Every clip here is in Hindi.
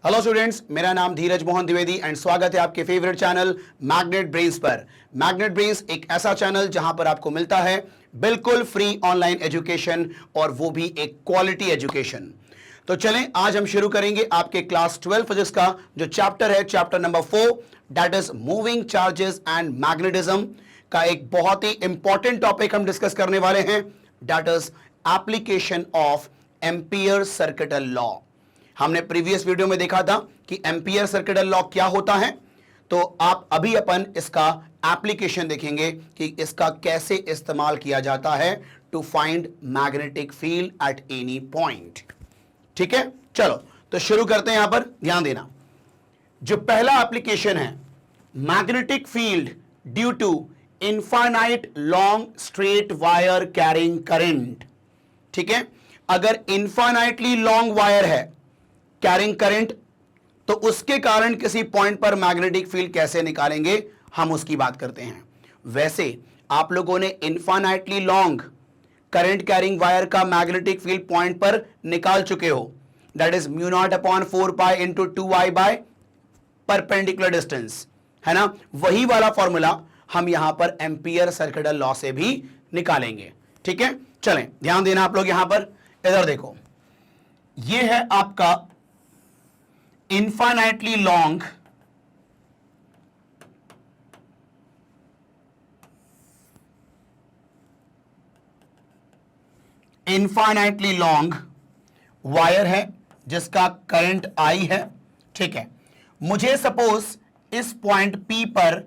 हेलो स्टूडेंट्स, मेरा नाम धीरज मोहन द्विवेदी एंड स्वागत है आपके फेवरेट चैनल मैग्नेट ब्रेन्स पर। मैग्नेट ब्रेन्स एक ऐसा चैनल जहां पर आपको मिलता है बिल्कुल फ्री ऑनलाइन एजुकेशन और वो भी एक क्वालिटी एजुकेशन। तो चलें, आज हम शुरू करेंगे आपके क्लास 12 फिजिक्स का जो चैप्टर है, chapter number 4, that is moving charges and magnetism का एक बहुत ही इंपॉर्टेंट टॉपिक हम डिस्कस करने वाले हैं, that is application of ampere circuital law. हमने प्रीवियस वीडियो में देखा था कि एम्पियर सर्किटल लॉ क्या होता है, तो आप अभी अपन इसका एप्लीकेशन देखेंगे कि इसका कैसे इस्तेमाल किया जाता है to find magnetic field at any point. ठीक है, चलो तो शुरू करते हैं। यहां पर ध्यान देना, जो पहला एप्लीकेशन है, magnetic field due to infinite long straight wire carrying current. ठीक है, अगर इनफाइनाइटली लॉन्ग वायर है कैरिंग करंट, तो उसके कारण किसी पॉइंट पर मैग्नेटिक फील्ड कैसे निकालेंगे, हम उसकी बात करते हैं। वैसे आप लोगों ने infinitely long current carrying wire का मैग्नेटिक फील्ड पॉइंट पर निकाल चुके हो, that is mu naught upon 4 pi into 2i by perpendicular distance, है ना। वही वाला फॉर्मूला हम यहां पर एम्पियर सर्किटल लॉ से भी निकालेंगे। ठीक है, चलें ध्यान देना आप लोग। यहां पर इधर देखो, यह है आपका infinitely long वायर है जिसका करंट I है। ठीक है, मुझे सपोज इस पॉइंट P पर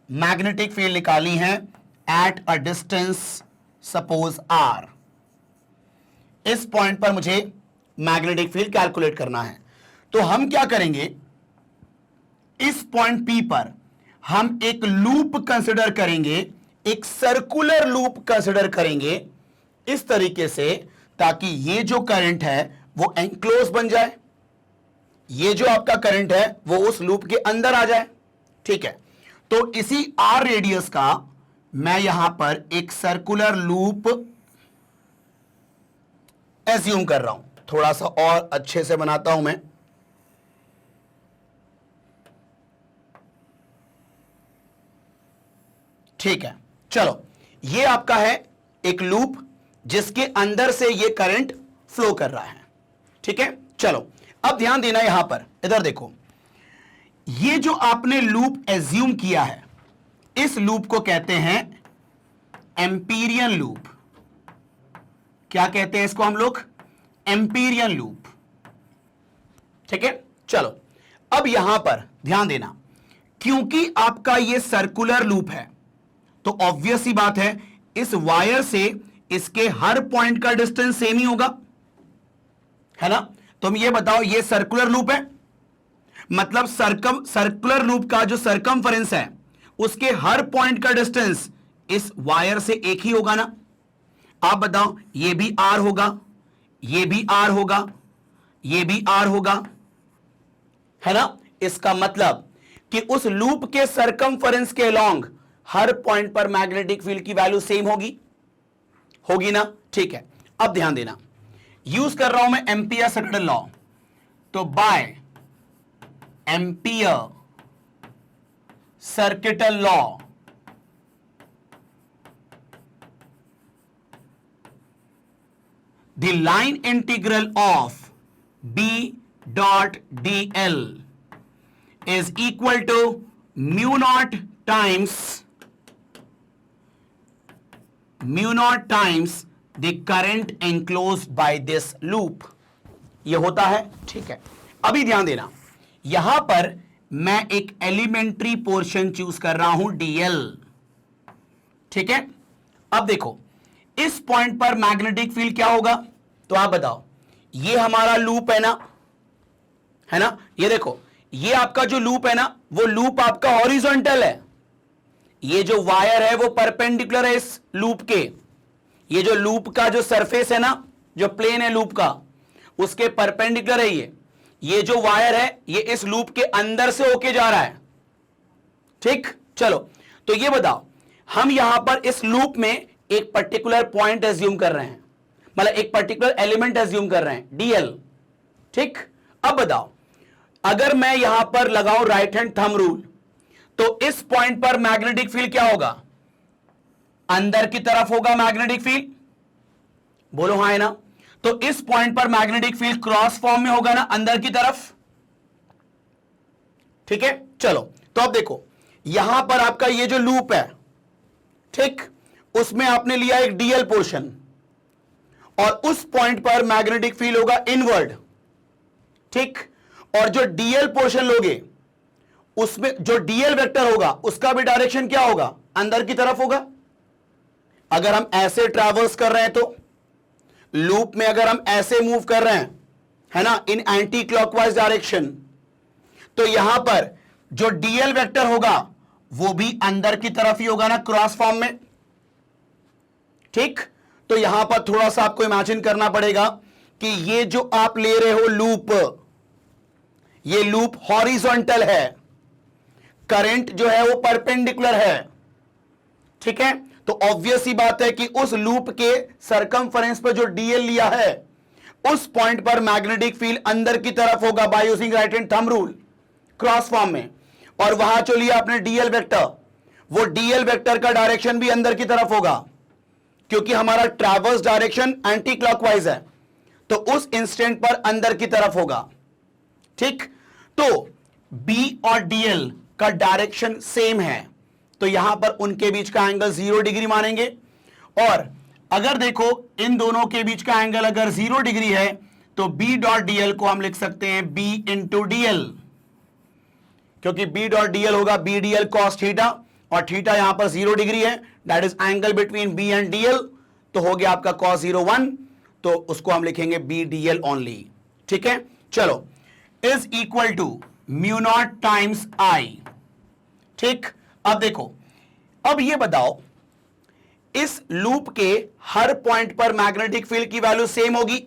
मैग्नेटिक फील्ड निकाली है at a distance suppose R। इस पॉइंट पर मुझे मैग्नेटिक फील्ड कैलकुलेट करना है, तो हम क्या करेंगे, इस पॉइंट P पर हम एक लूप कंसिडर करेंगे, एक सर्कुलर लूप कंसिडर करेंगे इस तरीके से, ताकि ये जो करंट है वो एनक्लोज बन जाए, ये जो आपका करंट है वो उस लूप के अंदर आ जाए। ठीक है, तो इसी R रेडियस का मैं यहां पर एक सर्कुलर लूप एज्यूम कर रहा हूं। थोड़ा सा और अच्छे से बनाता हूं मैं। ठीक है, चलो, ये आपका है एक लूप जिसके अंदर से ये करंट फ्लो कर रहा है। ठीक है, चलो अब ध्यान देना, यहां पर इधर देखो, ये जो आपने लूप एज्यूम किया है, इस लूप को कहते हैं एम्पीरियन लूप। क्या कहते हैं इसको हम लोग? Empyrean loop. ठीक है, चलो अब यहां पर ध्यान देना, क्योंकि आपका ये सर्कुलर लूप है तो ऑब्वियस सी बात है इस वायर से इसके हर पॉइंट का डिस्टेंस सेम ही होगा, है ना। तुम ये बताओ, ये सर्कुलर लूप है, मतलब सर्कुलर लूप का जो सरकमफेरेंस है उसके हर पॉइंट का डिस्टेंस इस वायर से एक ही होगा ना। आप बताओ, ये भी R होगा, ये भी R होगा, ये भी R होगा, है ना। इसका मतलब कि उस लूप के सरकमफेरेंस के अलोंग हर पॉइंट पर मैग्नेटिक फील्ड की वैल्यू सेम होगी ना। ठीक है, अब ध्यान देना, यूज कर रहा हूं मैं एम्पियर सर्किटल लॉ, तो by ampere circuital law the line integral of B dot dl is equal to mu naught times the current enclosed by this loop। ये होता है। ठीक है, अभी ध्यान देना, यहां पर मैं एक एलिमेंट्री पोर्शन चूज कर रहा हूं dl। ठीक है, अब देखो इस पॉइंट पर मैग्नेटिक फील्ड क्या होगा, तो आप बताओ, ये हमारा लूप है ना, है ना। ये देखो, ये आपका जो लूप है ना, वो लूप आपका हॉरिजॉन्टल है, ये जो वायर है वो परपेंडिकुलर है इस लूप के। ये जो लूप का जो सरफेस है ना, जो प्लेन है लूप का, उसके परपेंडिकुलर है ये जो वायर है ये इस लूप के अंदर से होके जा रहा है। ठीक, चलो तो ये बताओ, हम यहां पर इस लूप में एक पर्टिकुलर पॉइंट एज्यूम कर रहे हैं, मतलब एक पर्टिकुलर एलिमेंट एज्यूम कर रहे हैं, dl। ठीक, अब बताओ, अगर मैं यहां पर लगाऊं राइट हैंड थंब रूल, तो इस पॉइंट पर मैग्नेटिक फील्ड क्या होगा? अंदर की तरफ होगा मैग्नेटिक फील्ड, बोलो हां है ना? तो इस पॉइंट पर मैग्नेटिक फील्ड क्रॉस फॉर्म में होगा ना, अंदर की तरफ। ठीक है, चलो तो अब देखो, यहां पर आपका ये जो लूप है, ठीक, उसमें आपने लिया एक डीएल पोर्शन, और उस पॉइंट पर मैग्नेटिक फील्ड होगा इनवर्ड। ठीक, और जो डीएल पोर्शन लोगे, उसमें जो डीएल वेक्टर होगा उसका भी डायरेक्शन क्या होगा? अंदर की तरफ होगा। अगर हम ऐसे ट्रैवर्स कर रहे हैं तो लूप में, अगर हम ऐसे मूव कर रहे हैं, है ना, इन एंटी क्लॉकवाइज डायरेक्शन, तो यहां पर जो डीएल वेक्टर होगा वो भी अंदर की तरफ ही होगा ना, क्रॉस फॉर्म में। ठीक, तो यहां पर थोड़ा सा आपको इमेजिन करना पड़ेगा कि ये जो आप ले रहे हो लूप, ये लूप हॉरिजॉन्टल है, करंट जो है वो परपेंडिकुलर है। ठीक है, तो ऑब्वियस ही बात है कि उस लूप के सरकमफरेंस पर जो डीएल लिया है, उस पॉइंट पर मैग्नेटिक फील्ड अंदर की तरफ होगा by using right hand thumb rule, cross form में। और वहां जो लिया आपने डीएल वेक्टर, वो डीएल वेक्टर का डायरेक्शन भी अंदर की तरफ होगा, क्योंकि हमारा ट्रैवर्स डायरेक्शन एंटी क्लॉकवाइज है, तो उस इंस्टेंट पर अंदर की तरफ होगा। ठीक, तो बी और डीएल का डायरेक्शन सेम है, तो यहां पर उनके बीच का एंगल 0 डिग्री मानेंगे। और अगर देखो इन दोनों के बीच का एंगल अगर 0 डिग्री है, तो बी डॉट डीएल को हम लिख सकते हैं बी इंटू डीएल, क्योंकि बी डॉट डीएल होगा बी डीएल कॉस थीटा, और थीटा यहां पर 0 डिग्री है, that is angle between B and dl, तो हो गया आपका कॉस 0 1, तो उसको हम लिखेंगे बी डीएल ओनली। ठीक है, चलो, is equal to mu not times I. ठीक, अब देखो, अब ये बताओ, इस लूप के हर पॉइंट पर मैग्नेटिक फील्ड की वैल्यू सेम होगी,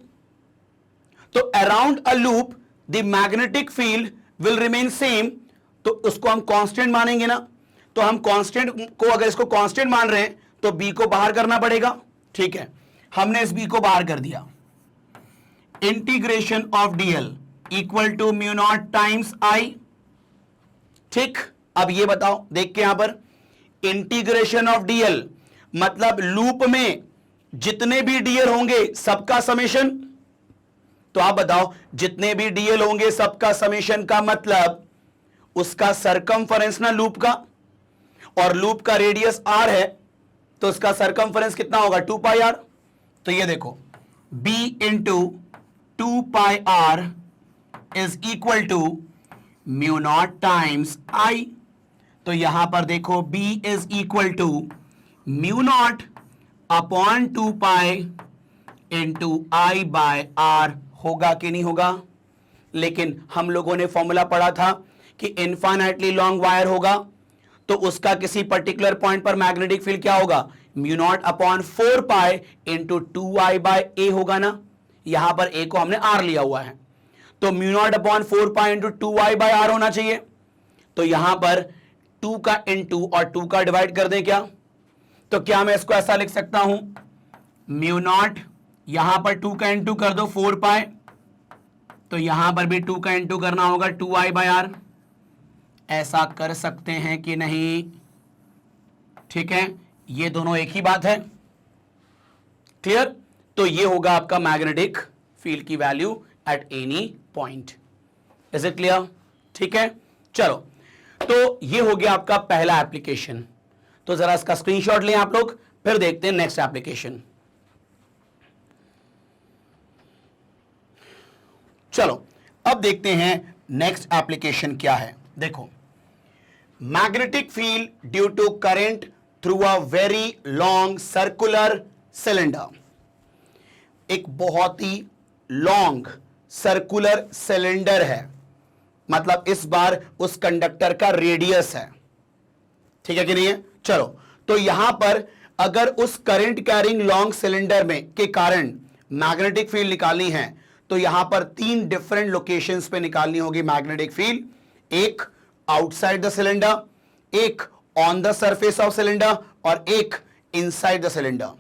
तो around a loop the magnetic field will remain same, तो उसको हम कांस्टेंट मानेंगे ना। तो हम कांस्टेंट को, अगर इसको कांस्टेंट मान रहे हैं, तो बी को बाहर करना पड़ेगा। ठीक है, हमने इस बी को बाहर कर दिया। Integration of dl equal to mu not times I. ठीक, अब ये बताओ, देख के यहां पर इंटीग्रेशन ऑफ डीएल मतलब लूप में जितने भी डीएल होंगे सबका समेशन। तो आप बताओ, जितने भी डीएल होंगे सबका समेशन का मतलब उसका सरकमफरेंस ना लूप का, और लूप का रेडियस आर है, तो उसका सरकमफरेंस कितना होगा? 2 पाई आर। तो ये देखो, b into 2 pi R is equal to mu not times I. तो यहां पर देखो b is equal to mu not upon 2 pi into I by R, होगा कि नहीं होगा? लेकिन हम लोगों ने फॉर्मूला पढ़ा था कि इनफाइनाइटली लॉन्ग वायर होगा, तो उसका किसी पर्टिकुलर पॉइंट पर मैग्नेटिक फील्ड क्या होगा? Mu not upon 4 pi into 2i by a होगा ना। यहां पर a को हमने r लिया हुआ है, तो mu not upon 4 pi into 2i by R होना चाहिए। तो यहां पर 2 का इंटू और 2 का डिवाइड कर दें क्या? तो क्या मैं इसको ऐसा लिख सकता हूं, म्यू नॉट, यहां पर 2 का इंटू कर दो 4 पाई, तो यहां पर भी 2 का इंटू करना होगा 2i बाय आर। ऐसा कर सकते हैं कि नहीं? ठीक है, ये दोनों एक ही बात है। क्लियर? तो ये होगा आपका मैग्नेटिक फील्ड की value eight any point. Is it clear? ठीक है, चलो, तो ये हो गया आपका पहला एप्लीकेशन। तो जरा इसका स्क्रीनशॉट लें आप लोग, फिर देखते हैं नेक्स्ट एप्लीकेशन। चलो, अब देखते हैं नेक्स्ट एप्लीकेशन क्या है। देखो, magnetic field due to current through a very long circular cylinder. एक बहुत ही लॉन्ग सर्कुलर सिलेंडर है, मतलब इस बार उस कंडक्टर का रेडियस है। ठीक है कि नहीं है? चलो, तो यहां पर अगर उस करंट कैरिंग लॉन्ग सिलेंडर में के कारण मैग्नेटिक फील्ड निकालनी है, तो यहां पर 3 डिफरेंट लोकेशंस पे निकालनी होगी मैग्नेटिक फील्ड। एक आउटसाइड द सिलेंडर, एक on the surface of cylinder, और एक इनसाइड द सिलेंडर।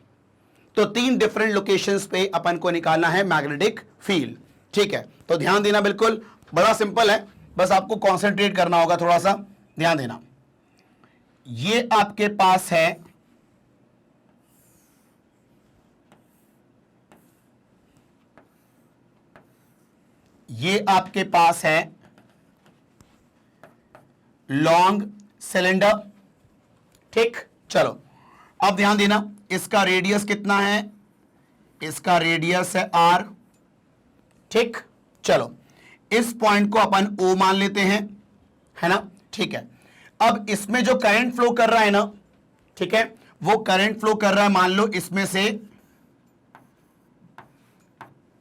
तो 3 डिफरेंट लोकेशंस पे अपन को निकालना है मैग्नेटिक फील्ड। ठीक है, तो ध्यान देना, बिल्कुल बड़ा सिंपल है, बस आपको कंसंट्रेट करना होगा, थोड़ा सा ध्यान देना। ये आपके पास है लॉन्ग सिलेंडर, ठीक। चलो अब ध्यान देना, इसका रेडियस कितना है, इसका रेडियस है r, ठीक। चलो इस पॉइंट को अपन O मान लेते हैं, है ना, ठीक है। अब इसमें जो करंट फ्लो कर रहा है ना, ठीक है, वो करंट फ्लो कर रहा है, मान लो इसमें से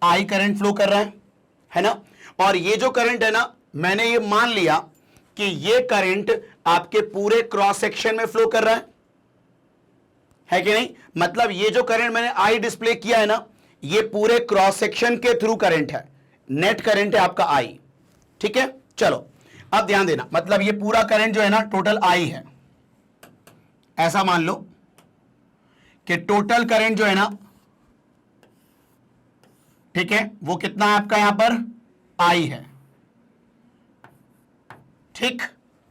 I करंट फ्लो कर रहा है ना, और ये जो करंट है ना, मैंने ये मान लिया कि ये करंट आपके पूरे क्रॉस सेक्शन में फ्लो कर रहा है कि नहीं। मतलब ये जो करंट मैंने I डिस्प्ले किया है ना, ये पूरे क्रॉस सेक्शन के थ्रू करंट है, नेट करंट है आपका I, ठीक है। चलो अब ध्यान देना, मतलब ये पूरा करंट जो है ना टोटल I है, ऐसा मान लो कि टोटल करंट जो है ना, ठीक है, वो कितना है आपका यहां पर I है, ठीक,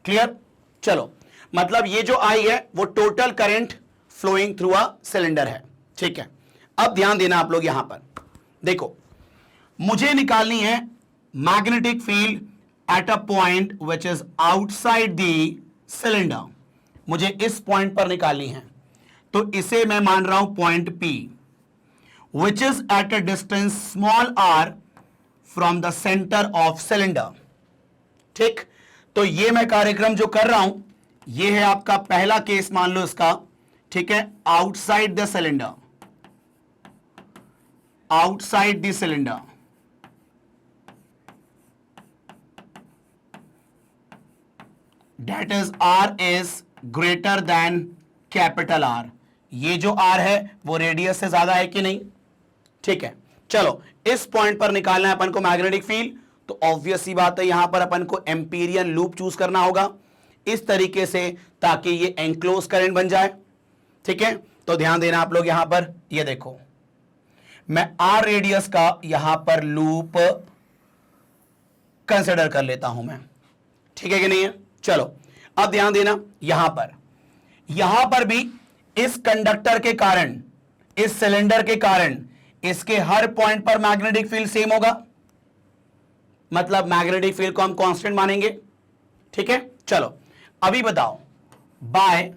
क्लियर। चलो मतलब ये जो I है वो total current flowing through a cylinder है, ठीक है। अब ध्यान देना आप लोग, यहां पर देखो, मुझे निकालनी है magnetic field at a point which is outside the cylinder, मुझे इस पॉइंट पर निकालनी है, तो इसे मैं मान रहा हूं point P which is at a distance small r from the centre of cylinder, ठीक। तो ये मैं कार्यक्रम जो कर रहा हूं, ये है आपका पहला केस, मान लो इसका, ठीक है, outside the cylinder, outside the cylinder, that is R is greater than capital R, ये जो R है वो रेडियस से ज्यादा है कि नहीं, ठीक है। चलो इस पॉइंट पर निकालना है अपन को मैग्नेटिक फील्ड, तो ऑब्वियस सी बात है यहां पर अपन को एम्पीरियन लूप चूज करना होगा इस तरीके से, ताकि ये एंक्लोज करंट बन जाए, ठीक है। तो ध्यान देना आप लोग, यहां पर ये देखो, मैं R रेडियस का यहां पर लूप कंसिडर कर लेता हूं मैं, ठीक है कि नहीं है। चलो अब ध्यान देना, यहां पर भी इस कंडक्टर के कारण, इस सिलेंडर के कारण, इसके हर पॉइंट पर मैग्नेटिक फील्ड सेम होगा, मतलब मैग्नेटिक फील्ड को हम कांस्टेंट मानेंगे, ठीक है। चलो अभी बताओ, by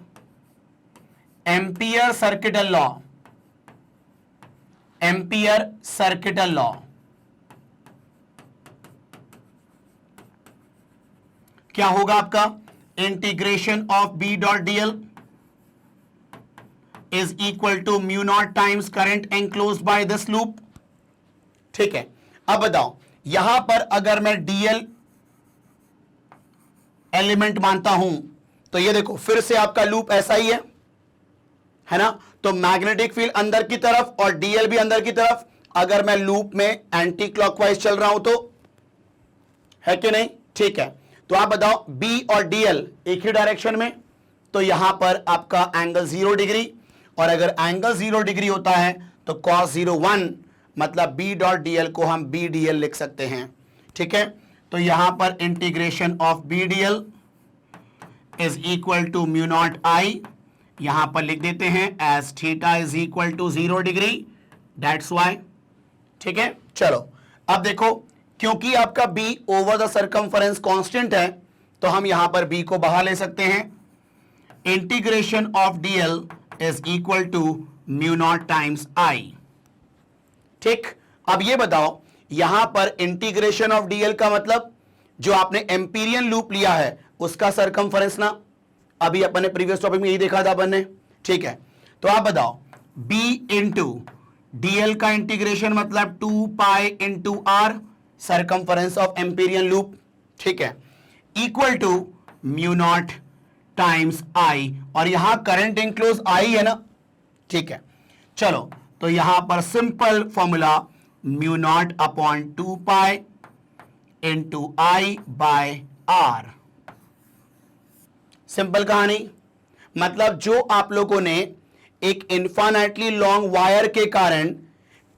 ampere circuital law, ampere circuital law क्या होगा आपका, integration of B dot dl is equal to mu not times current enclosed by this loop, ठीक है। अब बताओ, यहां पर अगर मैं डीएल एलिमेंट मानता हूं, तो ये देखो फिर से आपका लूप ऐसा ही है ना, तो मैग्नेटिक फील्ड अंदर की तरफ और डीएल भी अंदर की तरफ, अगर मैं लूप में एंटी क्लॉकवाइज चल रहा हूं तो, है कि नहीं, ठीक है। तो आप बताओ बी और डीएल एक ही डायरेक्शन में, तो यहां पर आपका एंगल 0 डिग्री, और अगर एंगल 0 डिग्री होता है तो cos 0 1, मतलब बी डॉट डीएल को हम बी डीएल लिख सकते हैं, ठीक है। तो यहां पर integration of B dl is equal to mu not I, यहां पर लिख देते हैं as theta is equal to 0 degree, that's why, ठीक है। चलो अब देखो, क्योंकि आपका b over the circumference constant है, तो हम यहां पर b को बाहर ले सकते हैं, integration of dl is equal to mu not times i, ठीक। अब ये बताओ, यहां पर इंटीग्रेशन ऑफ dl का मतलब जो आपने एम्पीरियन लूप लिया है उसका सर्कमफरेंस ना, अभी अपन ने प्रीवियस टॉपिक में यही देखा था अपन ने, ठीक है। तो आप बताओ b इंटू डीएल का इंटीग्रेशन मतलब 2 pi into r, circumference of amperian loop, ठीक है, equal to mu not times I, और यहां करंट इंक्लोज आई है ना, ठीक है। चलो तो यहां पर simple formula mu not upon 2 pi into I by R, simple कहानी। मतलब जो आप लोगों ने एक इन्फाइनाइटली लॉन्ग वायर के कारण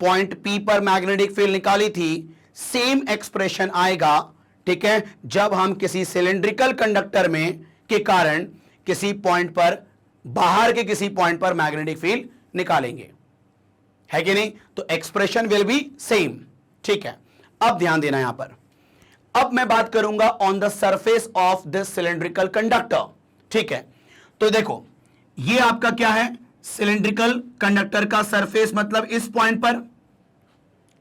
पॉइंट P पर मैग्नेटिक फील्ड निकाली थी, सेम एक्सप्रेशन आएगा, ठीक है, जब हम किसी सिलेंड्रिकल कंडक्टर में के कारण किसी पॉइंट पर, बाहर के किसी पॉइंट पर मैग्नेटिक फील्ड निकालेंगे, है कि नहीं? तो एक्सप्रेशन विल बी सेम, ठीक है। अब ध्यान देना यहां पर, अब मैं बात करूंगा on the surface of this cylindrical conductor, ठीक है। तो देखो ये आपका क्या है, सिलेंड्रिकल कंडक्टर का सरफेस, मतलब इस पॉइंट पर,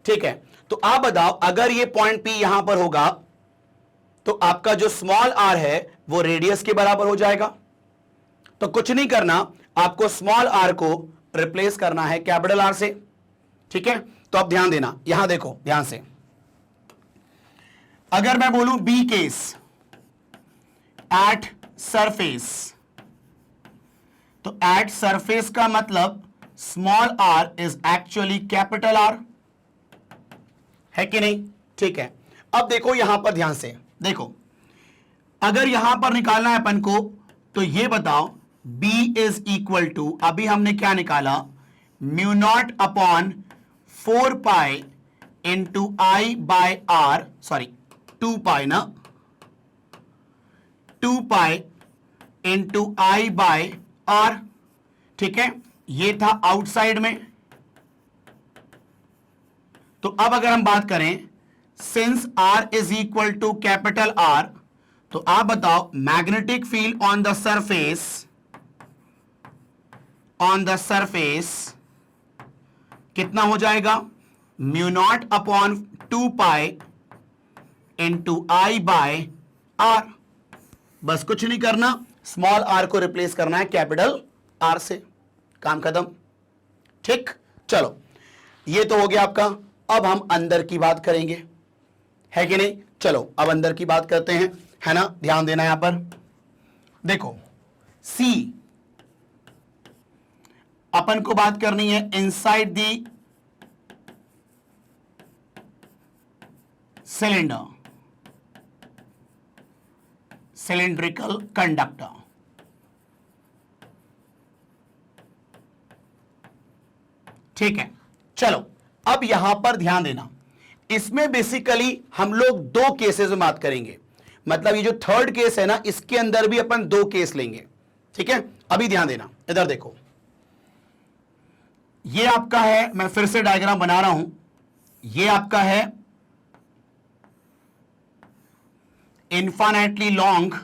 ठीक है। तो आप बताओ अगर ये पॉइंट P यहां पर होगा तो आपका जो स्मॉल r है वो रेडियस के बराबर हो जाएगा। तो कुछ नहीं करना, आपको स्मॉल r को रिप्लेस करना है कैपिटल R से, ठीक है। तो अब ध्यान देना, यहां देखो ध्यान से, अगर मैं बोलूं बी केस एट सरफेस, तो एट सरफेस का मतलब small r is actually capital R, है कि नहीं? ठीक है। अब देखो यहां पर ध्यान से देखो, अगर यहां पर निकालना है अपन को, तो ये बताओ B इज इक्वल टू, अभी हमने क्या निकाला, mu not upon 4 pi into I by R, sorry 2 pi ना, 2 pi into I by R, ठीक है। ये था आउटसाइड में। तो अब अगर हम बात करें, since R is equal to capital R, तो आप बताओ magnetic field on the surface कितना हो जाएगा, mu not upon 2 pi into I by R। बस कुछ नहीं करना, स्मॉल r को रिप्लेस करना है कैपिटल R से, काम खत्म, ठीक। चलो ये तो हो गया आपका। अब हम अंदर की बात करेंगे, है कि नहीं? चलो अब अंदर की बात करते हैं, है ना? ध्यान देना यहां पर देखो, C अपन को बात करनी है inside the cylinder, cylindrical conductor, ठीक है। चलो अब यहां पर ध्यान देना, इसमें बेसिकली हम लोग दो केसेस में बात करेंगे, मतलब ये जो थर्ड केस है ना, इसके अंदर भी अपन दो केस लेंगे, ठीक है। अभी ध्यान देना, इधर देखो, ये आपका है, मैं फिर से डायग्राम बना रहा हूं, ये आपका है इनफाइनाइटली लॉन्ग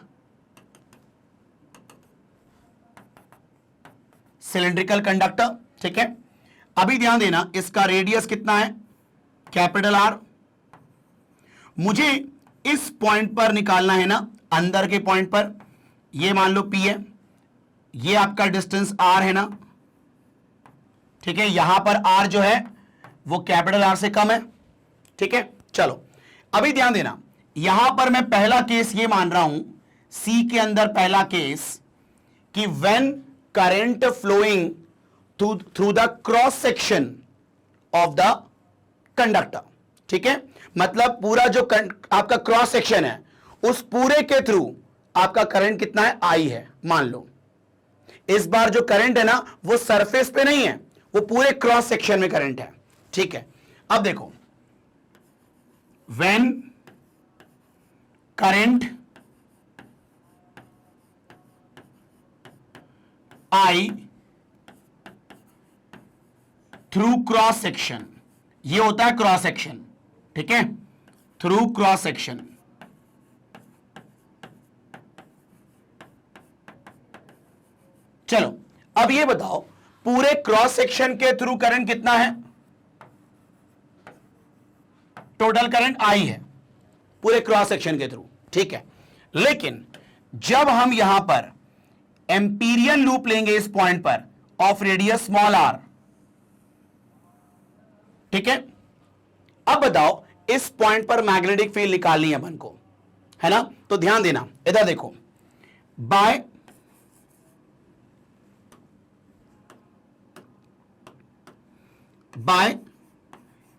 सिलेंड्रिकल कंडक्टर, ठीक है। अभी ध्यान देना, इसका रेडियस कितना है, कैपिटल R। मुझे इस पॉइंट पर निकालना है ना, अंदर के पॉइंट पर, ये मान लो P है, ये आपका डिस्टेंस R है ना, ठीक है। यहां पर R जो है वो कैपिटल R से कम है, ठीक है। चलो अभी ध्यान देना, यहां पर मैं पहला केस ये मान रहा हूं, C के अंदर पहला केस, कि when current flowing through the cross section of the conductor, ठीक है। मतलब पूरा जो आपका क्रॉस सेक्शन है, उस पूरे के थ्रू आपका करंट कितना है, I है, मान लो। इस बार जो करंट है ना, वो सरफेस पे नहीं है, वो पूरे क्रॉस सेक्शन में करंट है, ठीक है। अब देखो, when current I through cross section, ये होता है क्रॉस सेक्शन, ठीक है, थ्रू क्रॉस सेक्शन, चलो अब ये बताओ पूरे क्रॉस सेक्शन के थ्रू करंट कितना है, टोटल करंट I है पूरे क्रॉस सेक्शन के थ्रू, ठीक है। लेकिन जब हम यहां पर एम्पीरियन लूप लेंगे इस पॉइंट पर ऑफ रेडियस स्मॉल r, ठीक है। अब बताओ इस पॉइंट पर मैग्नेटिक फील्ड निकालनी है अपन को, है ना? तो ध्यान देना, इधर देखो, by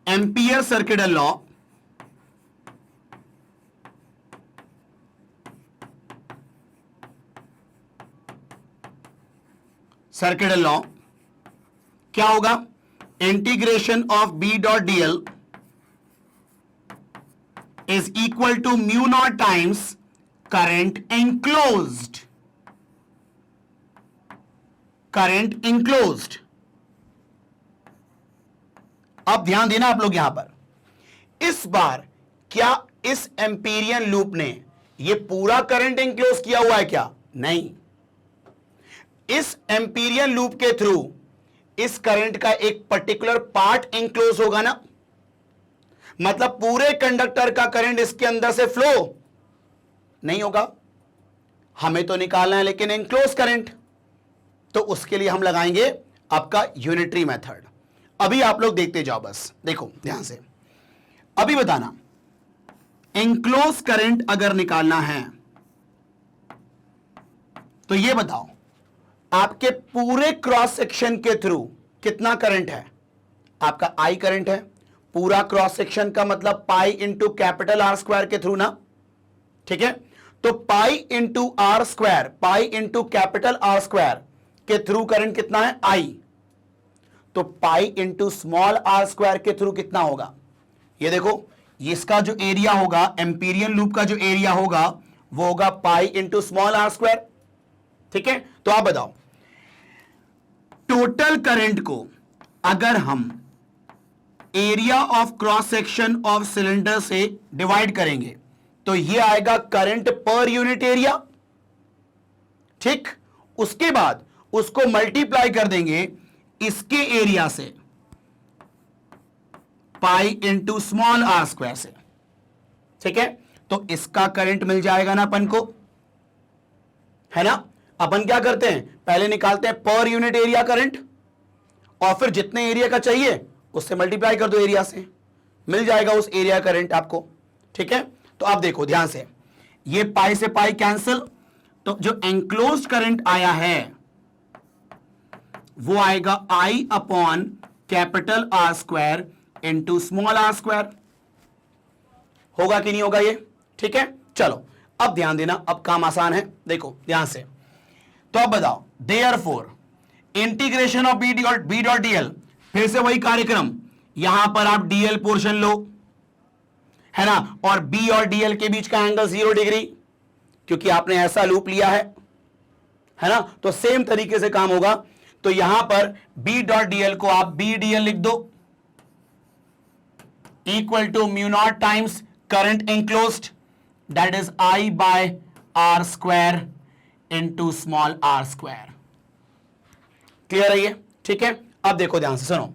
ampere circuital law, circuital law क्या होगा, integration of B dot dl is equal to mu not times current enclosed. Current enclosed. अब ध्यान देना आप लोग यहां पर, इस बार क्या इस एम्पीरियन लूप ने यह पूरा करंट एंक्लोज किया हुआ है क्या? नहीं। इस एम्पीरियन लूप के थ्रू इस करंट का एक पर्टिकुलर पार्ट एंक्लोज होगा ना, मतलब पूरे कंडक्टर का करंट इसके अंदर से फ्लो नहीं होगा। हमें तो निकालना है लेकिन एंक्लोज करंट, तो उसके लिए हम लगाएंगे आपका यूनिटरी मेथड। अभी आप लोग देखते जाओ, बस देखो ध्यान से, अभी बताना एंक्लोज करंट अगर निकालना है तो ये बताओ आपके पूरे क्रॉस सेक्शन के थ्रू कितना करंट है? आपका आई करंट है। पूरा क्रॉस सेक्शन का मतलब pi into capital R square के थ्रू ना, ठीक है? तो pi into R square, pi into capital R square के थ्रू करंट कितना है? आई। तो pi into small R square के थ्रू कितना होगा? ये देखो, इसका जो एरिया होगा, एम्पीरियन लूप का जो एरिया होगा वो होगा pi into small R square, ठीक है? तो आप बताओ टोटल करंट को अगर हम area of cross section of cylinder से डिवाइड करेंगे तो यह आएगा करंट पर यूनिट एरिया, ठीक? उसके बाद उसको मल्टीप्लाई कर देंगे इसके एरिया से, pi into small R square से, ठीक है? तो इसका करंट मिल जाएगा ना अपन को, है ना? अपन क्या करते हैं, पहले निकालते हैं पर यूनिट एरिया करंट और फिर जितने एरिया का चाहिए उससे मल्टीप्लाई कर दो एरिया से, मिल जाएगा उस एरिया करंट आपको, ठीक है? तो आप देखो ध्यान से, ये पाई से पाई कैंसिल, तो जो एंक्लोज्ड करंट आया है वो आएगा I upon capital R square into small R square. होगा कि नहीं होगा ये? ठीक है, चलो अब ध्यान देना, अब काम आसान है, देखो ध्यान से। तो अब बताओ therefore integration of B dot dl, फिर से वही कार्यक्रम, यहां पर आप डीएल पोर्शन लो, है ना, और बी और डीएल के बीच का एंगल 0 डिग्री, क्योंकि आपने ऐसा लूप लिया है ना, तो सेम तरीके से काम होगा। तो यहां पर बी डॉट डीएल को आप बी डीएल लिख दो equal to mu not times current enclosed, that is I by R square into small R square. Clear है ये? ठीक है, अब देखो ध्यान से सुनो,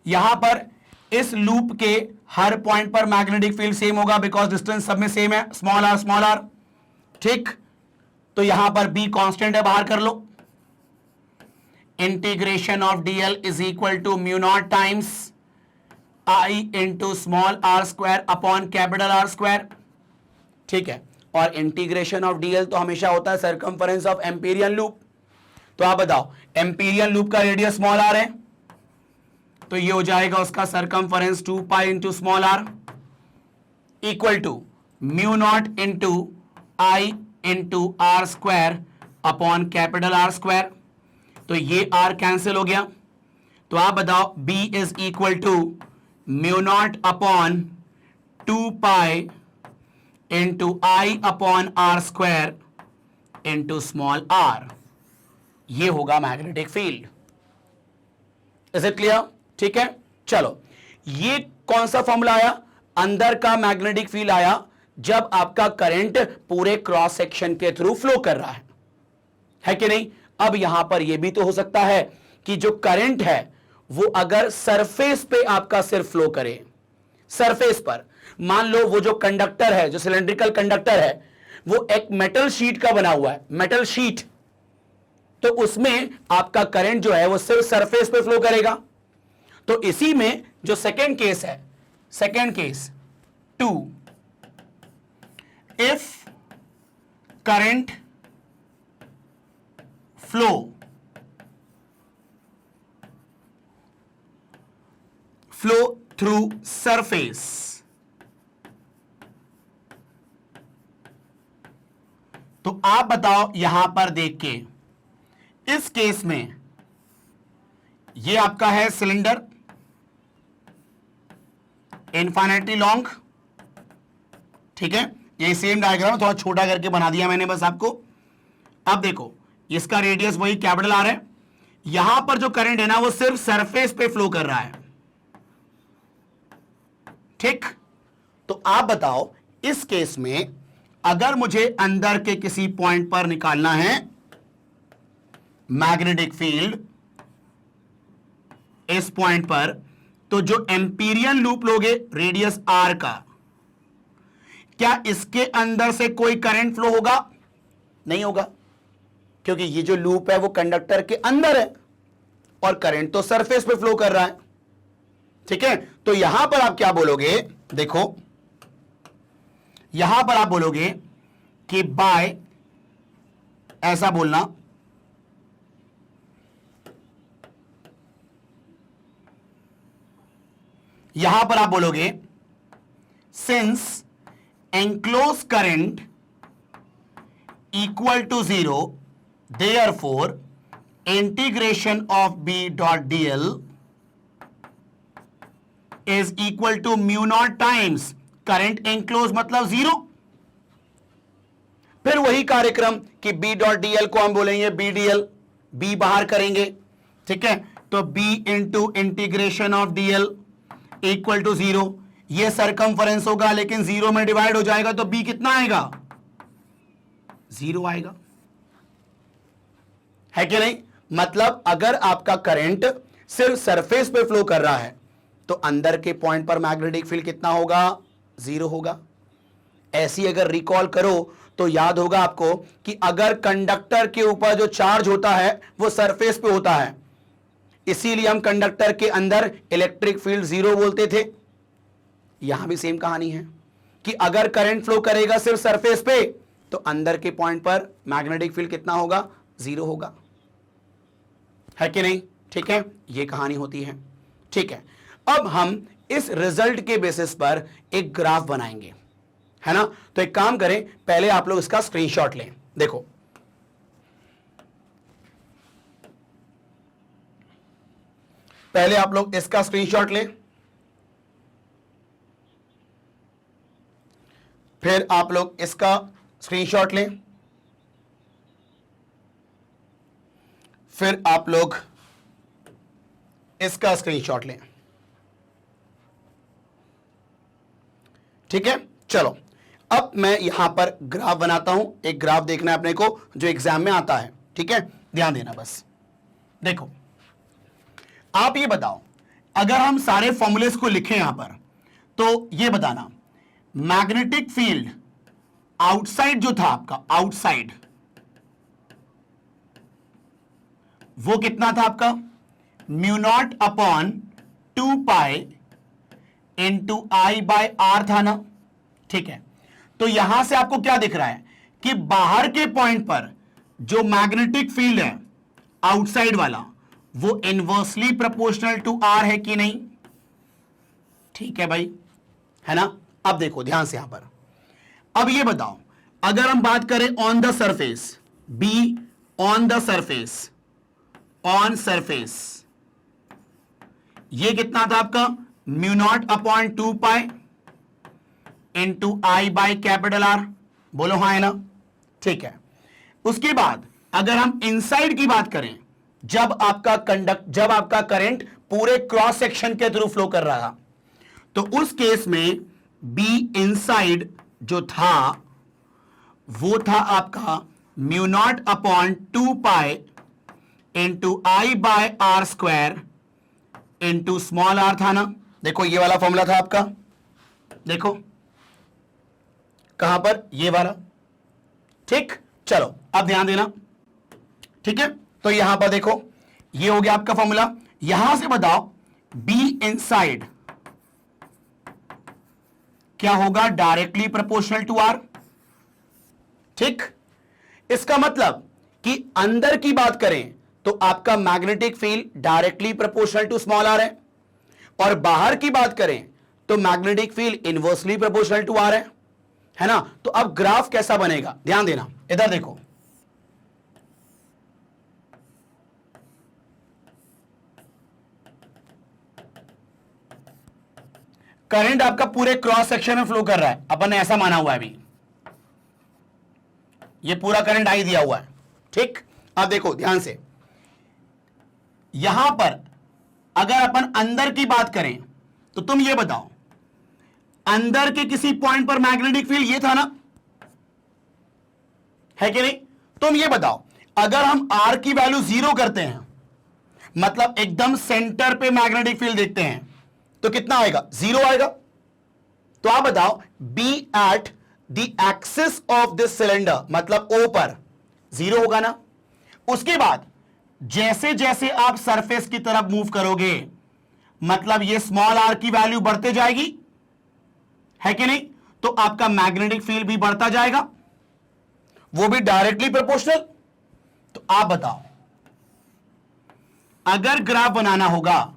यहां पर इस लूप के हर पॉइंट पर मैग्नेटिक फील्ड सेम होगा बिकॉज डिस्टेंस सब में सेम है, स्मॉल आर, ठीक? तो यहां पर बी कांस्टेंट है, बाहर कर लो। Integration of dl is equal to mu not times I into small R square upon capital R square, ठीक है? और इंटीग्रेशन ऑफ डीएल तो हमेशा होता है सर्कमफरेंस ऑफ एम्पीरियन लूप। तो आप बताओ एम्पीरियन लूप का रेडियस स्मॉल आर है, तो ये हो जाएगा उसका circumference 2 pi into small R equal to mu naught into I into R square upon capital R square. तो ये आर कैंसिल हो गया, तो आप बताओ B is equal to mu not upon 2 pi into I upon R square into small R. ये होगा magnetic field. Is it clear? ठीक है, चलो ये कौन सा फॉर्मूला आया? अंदर का मैग्नेटिक फील्ड आया जब आपका करंट पूरे क्रॉस सेक्शन के थ्रू फ्लो कर रहा है कि नहीं? अब यहां पर यह भी तो हो सकता है कि जो करंट है वो अगर सरफेस पे आपका सिर्फ फ्लो करे, सरफेस पर, मान लो वो जो कंडक्टर है, जो सिलेंड्रिकल कंडक्टर है, वो एक मेटल शीट का बना हुआ है, मेटल शीट, तो उसमें आपका करंट जो है वो सिर्फ सरफेस पे फ्लो करेगा। तो इसी में जो सेकेंड केस है, second case 2, if current flow through surface, तो आप बताओ यहां पर देख के, इस केस में ये आपका है सिलेंडर इनफाइनाइटली लॉन्ग, ठीक है, ये सेम डायग्राम थोड़ा छोटा करके बना दिया मैंने बस आपको। अब देखो इसका रेडियस वही कैपिटल आर है, यहां पर जो करंट है ना वो सिर्फ सरफेस पे फ्लो कर रहा है। ठीक, तो आप बताओ इस केस में अगर मुझे अंदर के किसी पॉइंट पर निकालना है मैग्नेटिक फील्ड इस पॉइंट पर, तो जो एम्पीरियन लूप लोगे रेडियस आर का, क्या इसके अंदर से कोई करंट फ्लो होगा? नहीं होगा, क्योंकि ये जो लूप है वो कंडक्टर के अंदर है और करंट तो सरफेस पे फ्लो कर रहा है। ठीक है, तो यहां पर आप क्या बोलोगे, देखो यहां पर आप बोलोगे कि बाय, ऐसा बोलना, यहां पर आप बोलोगे since enclose current equal to 0 therefore integration of B dot dl is equal to mu naught times current enclose मतलब 0। फिर वही कार्यक्रम कि B डॉट डी एल को हम बोलेंगे बी डी एल, बी बाहर करेंगे। ठीक है, तो B into integration of D L equal to 0, ये सरकमफरेंस होगा लेकिन 0 में डिवाइड हो जाएगा तो B कितना आएगा? 0 आएगा, है कि नहीं? मतलब अगर आपका करंट सिर्फ सरफेस पे फ्लो कर रहा है तो अंदर के पॉइंट पर मैग्नेटिक फील्ड कितना होगा? 0 होगा। ऐसी अगर रिकॉल करो तो याद होगा आपको कि अगर कंडक्टर के ऊपर जो चार्ज होता है वो सरफेस पे होता है, इसीलिए हम कंडक्टर के अंदर इलेक्ट्रिक फील्ड 0 बोलते थे। यहां भी सेम कहानी है कि अगर करंट फ्लो करेगा सिर्फ सरफेस पे तो अंदर के पॉइंट पर मैग्नेटिक फील्ड कितना होगा? 0 होगा, है कि नहीं? ठीक है, ये कहानी होती है। ठीक है, अब हम इस रिजल्ट के बेसिस पर एक ग्राफ बनाएंगे, है ना? तो एक काम करें, पहले आप लोग इसका स्क्रीनशॉट लें। देखो पहले आप लोग इसका स्क्रीनशॉट लें, फिर आप लोग इसका स्क्रीनशॉट लें, फिर आप लोग इसका स्क्रीनशॉट लें। ठीक है, चलो अब मैं यहां पर ग्राफ बनाता हूं। एक ग्राफ देखना है अपने को जो एग्जाम में आता है। ठीक है, ध्यान देना बस। देखो आप ये बताओ, अगर हम सारे फॉर्मूलेस को लिखें यहां पर, तो ये बताना मैग्नेटिक फील्ड आउटसाइड जो था आपका, आउटसाइड वो कितना था आपका? Mu not upon 2 pi into I by R था ना। ठीक है, तो यहां से आपको क्या दिख रहा है कि बाहर के पॉइंट पर जो मैग्नेटिक फील्ड है आउटसाइड वाला वो इनवर्सली प्रोपोर्शनल टू आर है कि नहीं? ठीक है भाई, है ना? अब देखो ध्यान से यहां पर, अब ये बताओ अगर हम बात करें on the surface, B on the surface, on surface, ये कितना था आपका? Mu not upon 2 pi into I by capital R. बोलो हाँ है ना? ठीक है, उसके बाद अगर हम इनसाइड की बात करें, जब आपका करंट पूरे क्रॉस सेक्शन के थ्रू फ्लो कर रहा था, तो उस केस में बी इनसाइड जो था वो था आपका mu not upon 2 pi into I by R square into small R था ना। देखो ये वाला फॉर्मूला था आपका, देखो कहां पर? ये वाला। ठीक, चलो अब ध्यान देना। ठीक है, तो यहां पर देखो ये हो गया आपका फॉर्मूला। यहां से बताओ बी इनसाइड क्या होगा? Directly proportional to R. ठीक, इसका मतलब कि अंदर की बात करें तो आपका magnetic field directly proportional to small R है, और बाहर की बात करें तो magnetic field inversely proportional to R है ना? तो अब ग्राफ कैसा बनेगा? ध्यान देना, इधर देखो, करंट आपका पूरे क्रॉस सेक्शन में फ्लो कर रहा है, अपन ने ऐसा माना हुआ है अभी, ये पूरा करंट आई दिया हुआ है, ठीक। अब देखो ध्यान से, यहां पर अगर अपन अंदर की बात करें तो तुम ये बताओ, अंदर के किसी पॉइंट पर मैग्नेटिक फील्ड ये था ना, है कि नहीं? तुम ये बताओ, अगर हम आर की वैल्यू 0 करते हैं, मतलब एकदम सेंटर पे मैग्नेटिक फील्ड देखते हैं, तो कितना आएगा? 0 आएगा। तो आप बताओ, B at the axis of this cylinder, मतलब ओ पर 0 होगा ना। उसके बाद जैसे जैसे आप सरफेस की तरफ मूव करोगे, मतलब ये स्मॉल आर की वैल्यू बढ़ते जाएगी, है कि नहीं? तो आपका मैग्नेटिक फील्ड भी बढ़ता जाएगा, वो भी डायरेक्टली प्रोपोर्शनल। तो आप बताओ, अगर ग्राफ बनाना होगा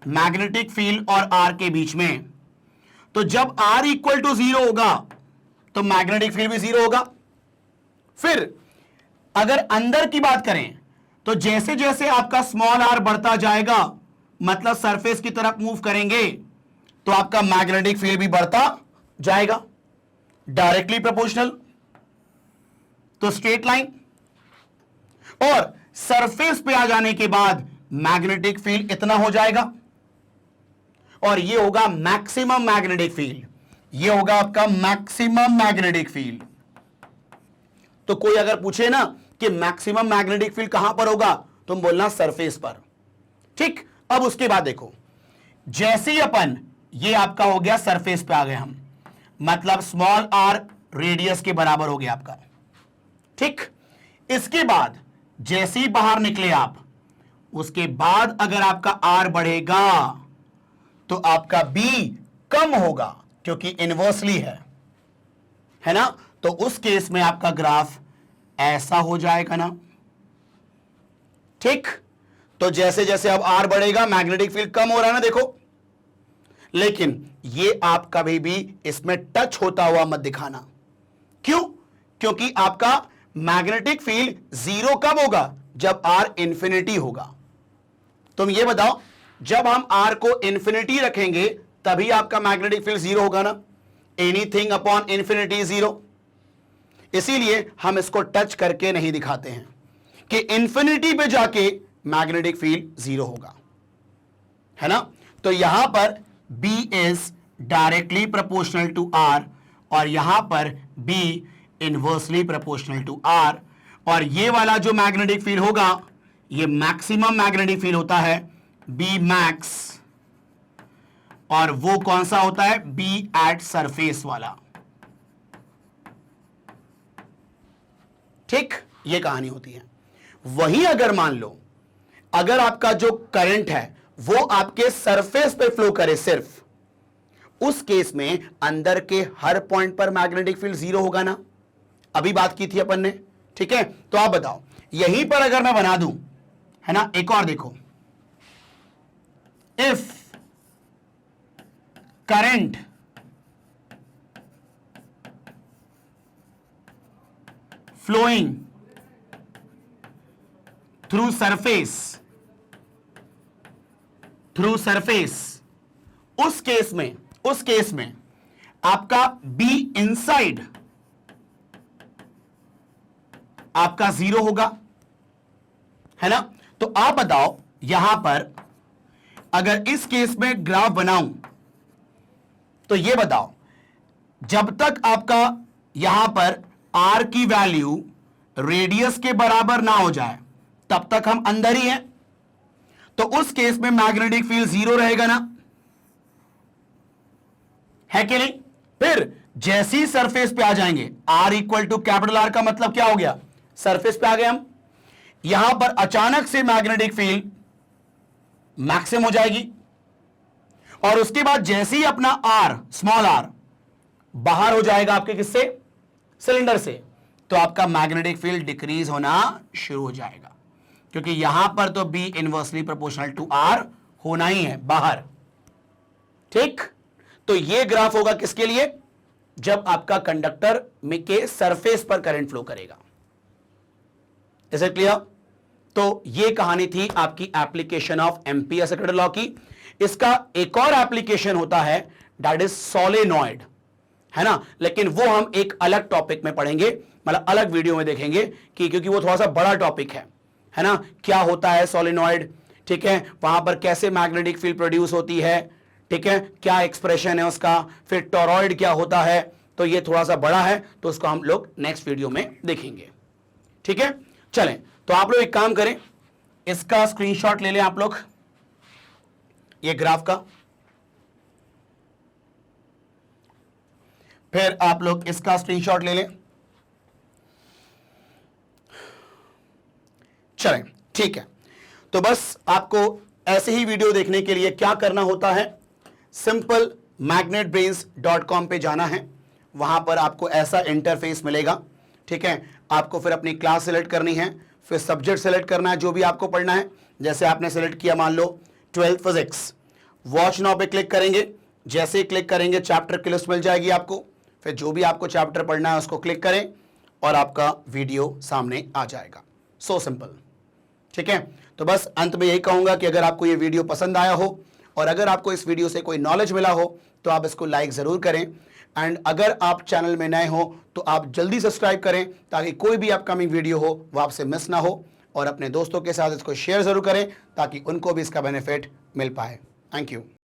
मैग्नेटिक फील्ड और आर के बीच में, तो जब आर इक्वल टू 0 होगा तो मैग्नेटिक फील्ड भी 0 होगा। फिर अगर अंदर की बात करें तो जैसे जैसे आपका स्मॉल आर बढ़ता जाएगा, मतलब सरफेस की तरफ मूव करेंगे, तो आपका मैग्नेटिक फील्ड भी बढ़ता जाएगा, डायरेक्टली प्रोपोर्शनल। तो स्ट्रेट लाइन, और सरफेस पे आ जाने के बाद मैग्नेटिक फील्ड इतना हो जाएगा, और ये होगा मैक्सिमम मैग्नेटिक फील्ड, ये होगा आपका मैक्सिमम मैग्नेटिक फील्ड। तो कोई अगर पूछे ना कि मैक्सिमम मैग्नेटिक फील्ड कहां पर होगा, तुम बोलना सरफेस पर, ठीक। अब उसके बाद देखो, जैसे ही अपन, ये आपका हो गया सरफेस पे आ गए हम, मतलब स्मॉल आर रेडियस के बराबर हो गया आपका, ठीक। इसके बाद जैसे ही बाहर निकले आप, उसके बाद अगर आपका आर बढ़ेगा तो आपका बी कम होगा, क्योंकि इनवर्सली है ना। तो उस केस में आपका ग्राफ ऐसा हो जाएगा ना, ठीक। तो जैसे जैसे अब आर बढ़ेगा मैग्नेटिक फील्ड कम हो रहा है ना, देखो। लेकिन ये आप कभी भी इसमें टच होता हुआ मत दिखाना। क्यों? क्योंकि आपका मैग्नेटिक फील्ड 0 कब होगा? जब आर इंफिनिटी होगा। तुम ये बताओ, जब हम आर को इंफिनिटी रखेंगे तभी आपका मैग्नेटिक फील्ड 0 होगा ना। Anything upon infinity 0। इसीलिए हम इसको टच करके नहीं दिखाते हैं कि इंफिनिटी पे जाके मैग्नेटिक फील्ड 0 होगा, है ना। तो यहां पर B is directly proportional to R, और यहां पर B inversely proportional to R, और ये वाला जो मैग्नेटिक फील्ड होगा, ये मैक्सिमम मैग्नेटिक फील्ड होता है B मैक्स, और वो कौन सा होता है? B एट सरफेस वाला, ठीक। ये कहानी होती है। वहीं अगर मान लो, अगर आपका जो करंट है वो आपके सरफेस पे फ्लो करे सिर्फ, उस केस में अंदर के हर पॉइंट पर मैग्नेटिक फील्ड 0 होगा ना। अभी बात की थी अपन ने, ठीक है। तो आप बताओ, यहीं पर अगर मैं बना दूं, है ना, एक और देखो, if current flowing through surface, उस केस में आपका B इनसाइड आपका 0 होगा, है ना। तो आप बताओ, यहां पर अगर इस केस में ग्राफ बनाऊं, तो ये बताओ, जब तक आपका यहां पर R की वैल्यू रेडियस के बराबर ना हो जाए, तब तक हम अंदर ही हैं। तो उस केस में मैग्नेटिक फील्ड 0 रहेगा ना, है कि नहीं। फिर जैसे ही सरफेस पे आ जाएंगे, R equal to capital R का मतलब क्या हो गया? सरफेस पे आ गए हम। यहां पर अचानक से मैग्नेटिक फील्ड मैक्सिमम हो जाएगी, और उसके बाद जैसे ही अपना R, स्मॉल r बाहर हो जाएगा आपके किससे? सिलेंडर से, तो आपका मैग्नेटिक फील्ड डिक्रीज होना शुरू हो जाएगा, क्योंकि यहां पर तो B inversely proportional to R होना ही है बाहर, ठीक। तो ये ग्राफ होगा किसके लिए? जब आपका कंडक्टर में के सरफेस पर करंट फ्लो करेगा। Is it clear? तो ये कहानी थी आपकी application of ampere second law की। इसका एक और एप्लीकेशन होता है दैट इज सोलेनॉइड, है ना। लेकिन वो हम एक अलग टॉपिक में पढ़ेंगे, मतलब अलग वीडियो में देखेंगे कि क्योंकि वो थोड़ा सा बड़ा टॉपिक है ना। क्या होता है सोलेनॉइड, ठीक है, वहां पर कैसे मैग्नेटिक फील्ड प्रोड्यूस होती है, ठीक है, क्या एक्सप्रेशन है उसका, फिर टॉरॉइड क्या होता है। तो ये थोड़ा सा बड़ा है, तो उसको हम लोग नेक्स्ट वीडियो में देखेंगे, ठीक है। चलें, तो आप लोग एक काम करें, इसका स्क्रीनशॉट ले लें आप लोग, ये ग्राफ का, फिर आप लोग इसका स्क्रीनशॉट ले लें। चलें, ठीक है। तो बस आपको ऐसे ही वीडियो देखने के लिए क्या करना होता है, सिंपल magnetbrains.com पे जाना है, वहां पर आपको ऐसा इंटरफेस मिलेगा, ठीक है। आपको फिर अपनी क्लास सेलेक्ट करनी है, फिर सब्जेक्ट सेलेक्ट करना है जो भी आपको पढ़ना है। जैसे आपने सेलेक्ट किया मान लो 12th फिजिक्स, वॉच नाउ पे क्लिक करेंगे, जैसे ही क्लिक करेंगे चैप्टर की लिस्ट मिल जाएगी आपको, फिर जो भी आपको चैप्टर पढ़ना है उसको क्लिक करें और आपका वीडियो सामने आ जाएगा। सो सिंपल, ठीक है। तो बस अंत में यही कहूंगा कि अगर आपको ये वीडियो पसंद आया हो और अगर आपको इस वीडियो से कोई नॉलेज मिला हो तो आप इसको लाइक जरूर करें, एंड अगर आप चैनल में नए हो तो आप जल्दी सब्सक्राइब करें ताकि कोई भी अपकमिंग वीडियो हो वो आपसे मिस ना हो, और अपने दोस्तों के साथ इसको शेयर जरूर करें ताकि उनको भी इसका बेनिफिट मिल पाए। Thank you.